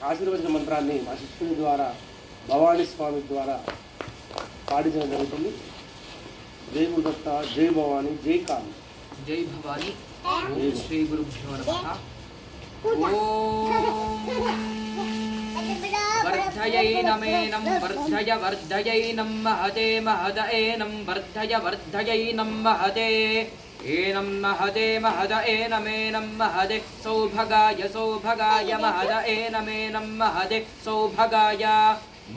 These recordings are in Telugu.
ఆశీర్వచన మంత్రాన్ని మా శిష్యుని ద్వారా భవానీ స్వామి ద్వారా పాడించడం జరుగుతుంది. జై గురుదత్త, జై భవానీ, జై కాళీ. జై భవానీ. శ్రీ గురుభ్యో నమః. वर्धयै नमेनं वर्धय वर्धयैनं महते महदएनं वर्धय वर्धयैनं महते एनं महदे महद एनमेनं महदे सौभगाय सौभगाय महद एनमेनं महदे सौभगाय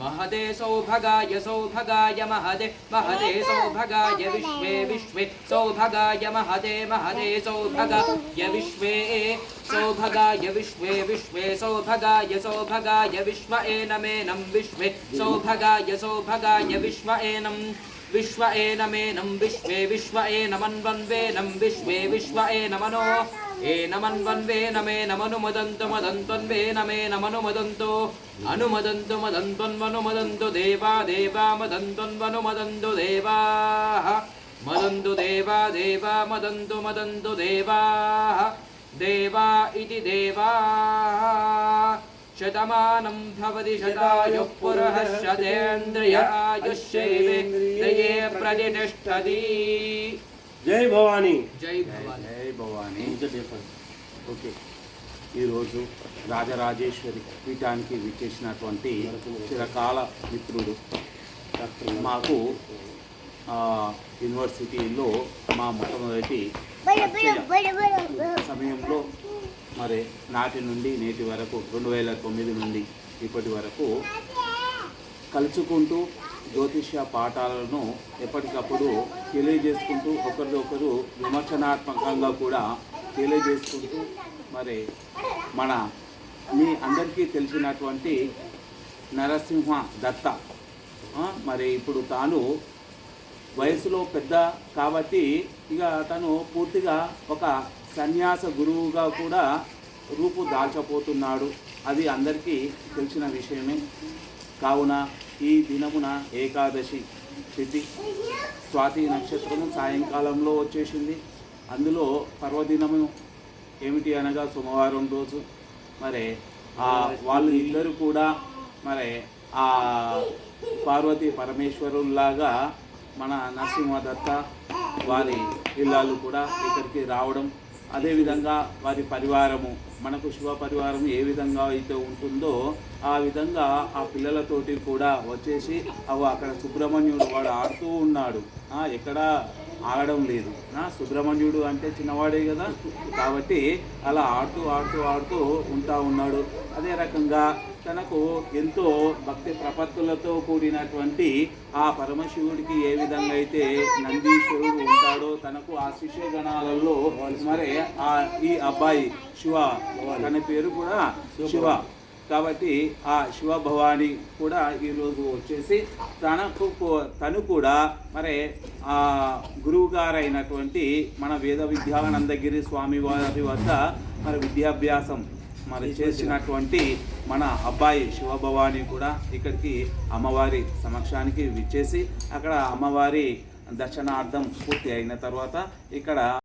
महदे सौभगाय सौभगाय महदे महदे सौभगाय विश्वे विश्वे सौभगाय महदे महदे सौभगाय विश्वे सौभगाय विश्वे विश्वे सौभगाय सौभगाय विश्व एनमेनं विश्वे सौभगाय सौभगाय विश्व एनं विश्व एनमेनं विश्वे विश्व एनमन्वन्वेनं विश्वे विश्व एनमनो एनमन्वन्वेनमेनमनुमदन्तु मदन्त्वन्वेनमेनमनुमदन्तु अनुमदन्तु मदन्त्वन्वनुमदन्तु देवा देवा मदन्त्वन्वनुमदन्तु देवाः मदन्तु देवा देवा मदन्तु मदन्तु देवाः देवा इति देवाः शतमानं भवति शतायुः पुरुषः शतेन्द्रिय आयुष्येवेन्द्रिये प्रतिष्ठति. జై భవానీ. జై భవానీ. జై భవానీ. ఓకే, ఈరోజు రాజరాజేశ్వరి పీఠానికి విచ్చేసినటువంటి చిరకాల మిత్రుడు మాకు యూనివర్సిటీలో మా మొట్టమొదటి సమయంలో మరి నాటి నుండి నేటి వరకు 2009 నుండి ఇప్పటి వరకు కలుసుకుంటూ జ్యోతిష్య పాఠాలను ఎప్పటికప్పుడు తెలియజేసుకుంటూ ఒకరిదొకరు విమర్శనాత్మకంగా కూడా తెలియజేసుకుంటూ మరి మన మీ అందరికీ తెలిసినటువంటి నరసింహ దత్త మరి ఇప్పుడు తాను వయసులో పెద్ద కాబట్టి ఇక తను పూర్తిగా ఒక సన్యాస గురువుగా కూడా రూపు దాల్చపోతున్నాడు. అది అందరికీ తెలిసిన విషయమే. కావున ఈ దినమున ఏకాదశి తిథి, స్వాతి నక్షత్రము సాయంకాలంలో వచ్చేసింది. అందులో పర్వదినము ఏమిటి అనగా సోమవారం రోజు మరి వాళ్ళు ఇద్దరు కూడా మరి ఆ పార్వతీ పరమేశ్వరుల్లాగా మన నరసింహదత్త వారి ఇల్లాలు కూడా ఇక్కడికి రావడం, అదేవిధంగా వారి పరివారము మనకు శివ పరివారం ఏ విధంగా అయితే ఉంటుందో ఆ విధంగా ఆ పిల్లలతోటి కూడా వచ్చేసి అక్కడ సుబ్రహ్మణ్యుడు వాడు ఆడుతూ ఉన్నాడు. ఎక్కడా ఆడడం లేదు. సుబ్రహ్మణ్యుడు అంటే చిన్నవాడే కదా, కాబట్టి అలా ఆడుతూ ఆడుతూ ఆడుతూ ఉంటా ఉన్నాడు. అదే రకంగా తనకు ఎంతో భక్తి ప్రపత్తులతో కూడినటువంటి ఆ పరమశివుడికి ఏ విధంగా అయితే నందీశ్వరుడు ఉంటాడో తనకు ఆ శిష్యగణాలలో మరి ఈ అబ్బాయి శివ, తన పేరు కూడా శివ కాబట్టి ఆ శివ భవాని కూడా ఈరోజు వచ్చేసి తను కూడా మరి ఆ గురువు గారైనటువంటి మన వేద విద్యానందగిరి స్వామి వారి వద్ద మరి విద్యాభ్యాసం మరి చేసినటువంటి మన అబ్బాయి శివభవాని కూడా ఇక్కడికి అమ్మవారి సమక్షానికి విచ్చేసి అక్కడ అమ్మవారి దర్శనార్థం పూర్తి అయిన తర్వాత ఇక్కడ